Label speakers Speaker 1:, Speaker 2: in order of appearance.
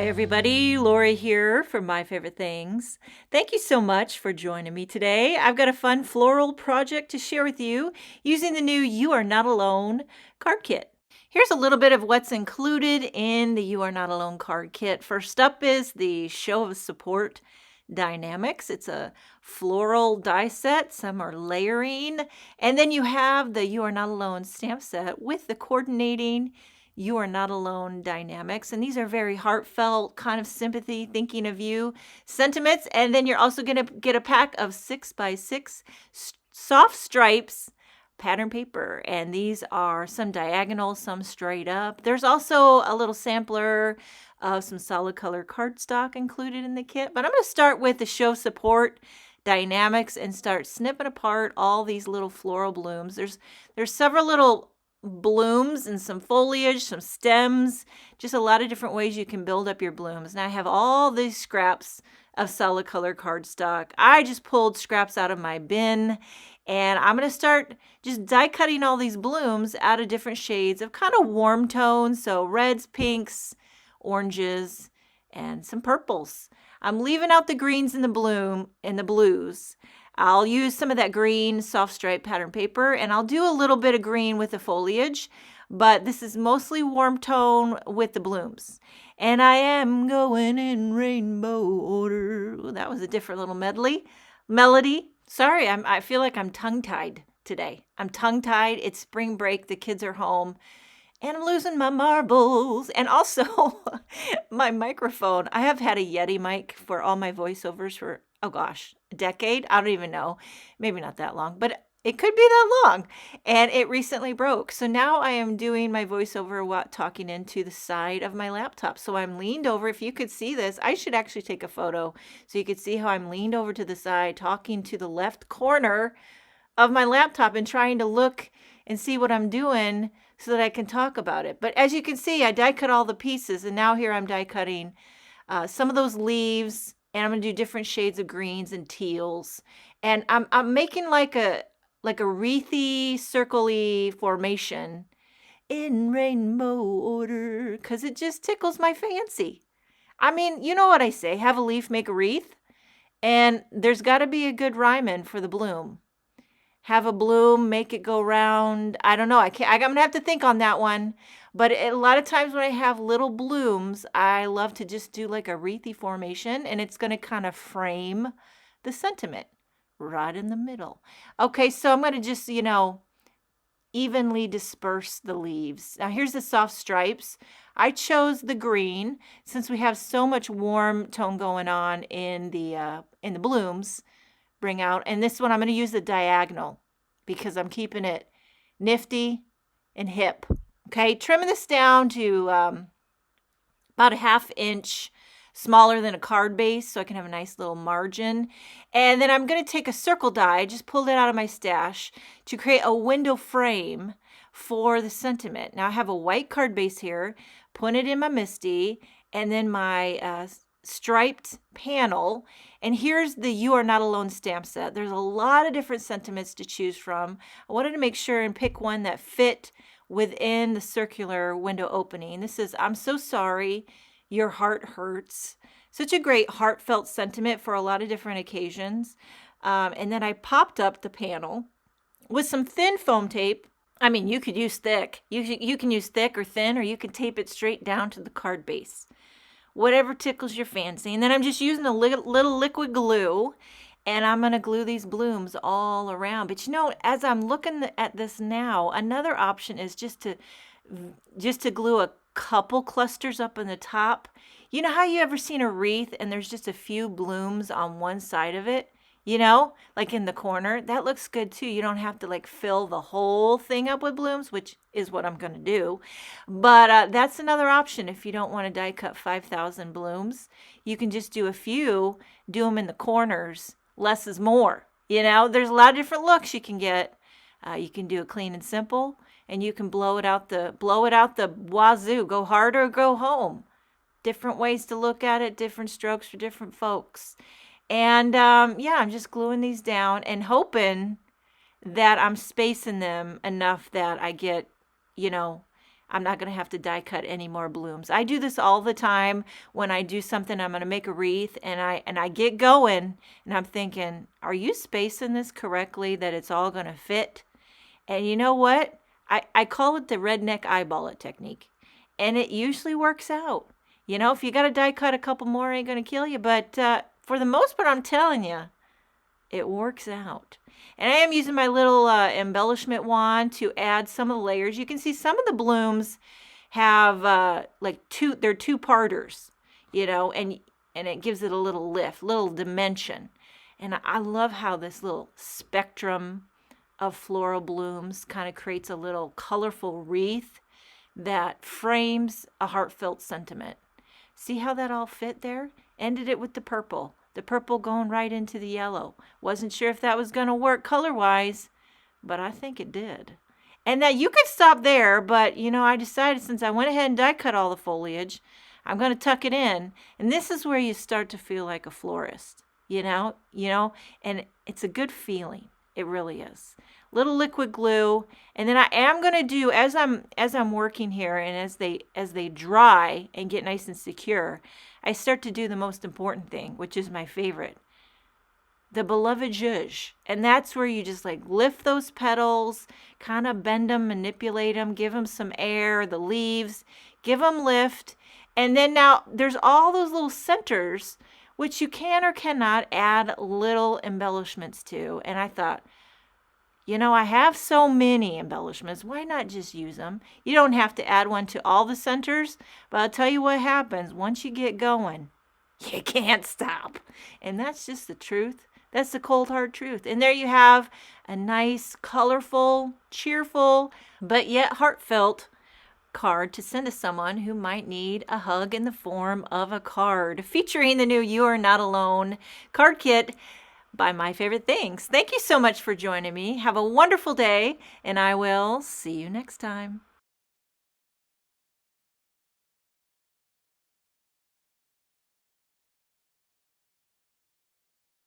Speaker 1: Hi, everybody. Lori here from My Favorite Things. Thank you so much for joining me today. I've got a fun floral project to share with you using the new You Are Not Alone card kit. Here's a little bit of what's included in the You Are Not Alone card kit. First up is the Show of Support Die-namics. It's a floral die set. Some are layering. And then you have the You Are Not Alone stamp set with the coordinating You Are Not Alone dynamics. And these are very heartfelt, kind of sympathy, thinking of you sentiments. And then you're also going to get a pack of 6x6 soft stripes pattern paper. And these are some diagonal, some straight up. There's also a little sampler of some solid color cardstock included in the kit. But I'm going to start with the Show Support dynamics and start snipping apart all these little floral blooms. There's several little blooms and some foliage, some stems, just a lot of different ways you can build up your blooms. Now I have all these scraps of solid color cardstock. I just pulled scraps out of my bin, and I'm going to start just die cutting all these blooms out of different shades of kind of warm tones, so reds, pinks, oranges, and some purples. I'm leaving out the greens and the blues. I'll use some of that green soft stripe pattern paper, and I'll do a little bit of green with the foliage, but this is mostly warm tone with the blooms. And I am going in rainbow order. Ooh, that was a different little melody. Sorry, I feel like I'm tongue-tied today. I'm tongue-tied. It's spring break. The kids are home. And I'm losing my marbles. And also my microphone. I have had a Yeti mic for all my voiceovers for, oh gosh, a decade. I don't even know. Maybe not that long, but it could be that long. And it recently broke. So now I am doing my voiceover while talking into the side of my laptop. So I'm leaned over. If you could see this, I should actually take a photo so you could see how I'm leaned over to the side, talking to the left corner of my laptop and trying to look and see what I'm doing so that I can talk about it. But as you can see, I die cut all the pieces, and now here I'm die cutting some of those leaves, and I'm going to do different shades of greens and teals. And I'm making like a wreathy, circle-y formation in rainbow order because it just tickles my fancy. I mean, you know what I say, have a leaf, make a wreath. And there's got to be a good rhyming for the bloom. Have a bloom, make it go round. I don't know. I'm going to have to think on that one. But a lot of times when I have little blooms, I love to just do like a wreathy formation, and it's going to kind of frame the sentiment right in the middle. Okay, so I'm going to just, evenly disperse the leaves. Now here's the soft stripes. I chose the green since we have so much warm tone going on in the blooms. Bring out, and this one I'm going to use the diagonal because I'm keeping it nifty and hip. Okay, trimming this down to about a 1/2 inch smaller than a card base so I can have a nice little margin. And then I'm going to take a circle die, I just pulled it out of my stash, to create a window frame for the sentiment. Now I have a white card base here, put it in my MISTI, and then my striped panel. And here's the You Are Not Alone stamp set. There's a lot of different sentiments to choose from. I wanted to make sure and pick one that fit within the circular window opening. This is, I'm so sorry, your heart hurts. Such a great heartfelt sentiment for a lot of different occasions. And then I popped up the panel with some thin foam tape. I mean, you could use thick. You can use thick or thin, or you can tape it straight down to the card base. Whatever tickles your fancy. And then I'm just using a little liquid glue, and I'm going to glue these blooms all around. But as I'm looking at this now, another option is just to glue a couple clusters up in the top. You know how you ever seen a wreath and there's just a few blooms on one side of it? Like in the corner, that looks good too. You don't have to like fill the whole thing up with blooms, which is what I'm going to do. But that's another option if you don't want to die cut 5,000 blooms. You can just do a few, do them in the corners. Less is more. There's a lot of different looks you can get. You can do it clean and simple, and you can blow it out the wazoo. Go hard or go home. Different ways to look at it, different strokes for different folks. And I'm just gluing these down and hoping that I'm spacing them enough that I get, I'm not going to have to die cut any more blooms. I do this all the time when I do something. I'm going to make a wreath, and I get going, and I'm thinking, are you spacing this correctly that it's all going to fit? And you know what? I call it the redneck eyeball it technique, and it usually works out. You know, if you got to die cut a couple more, it ain't going to kill you, but for the most part, I'm telling you, it works out. And I am using my little embellishment wand to add some of the layers. You can see some of the blooms have they're two-parters, you know, and it gives it a little lift, little dimension. And I love how this little spectrum of floral blooms kind of creates a little colorful wreath that frames a heartfelt sentiment. See how that all fit there? Ended it with the purple going right into the yellow. Wasn't sure if that was going to work color-wise, but I think it did. And now you could stop there, but, you know, I decided since I went ahead and die cut all the foliage, I'm going to tuck it in. And this is where you start to feel like a florist, you know, and it's a good feeling. It really is. Little liquid glue, and then I am going to do, as I'm working here, and as they dry and get nice and secure, I start to do the most important thing, which is my favorite, the beloved zhuzh. And that's where you just like lift those petals, kind of bend them, manipulate them, give them some air, the leaves, give them lift. And then now there's all those little centers, which you can or cannot add little embellishments to. And I thought, you know, I have so many embellishments. Why not just use them? You don't have to add one to all the centers, but I'll tell you what happens. Once you get going, you can't stop. And that's just the truth. That's the cold, hard truth. And there you have a nice, colorful, cheerful, but yet heartfelt card to send to someone who might need a hug in the form of a card, featuring the new You Are Not Alone card kit by My Favorite Things. Thank you so much for joining me. Have a wonderful day, and I will see you next time.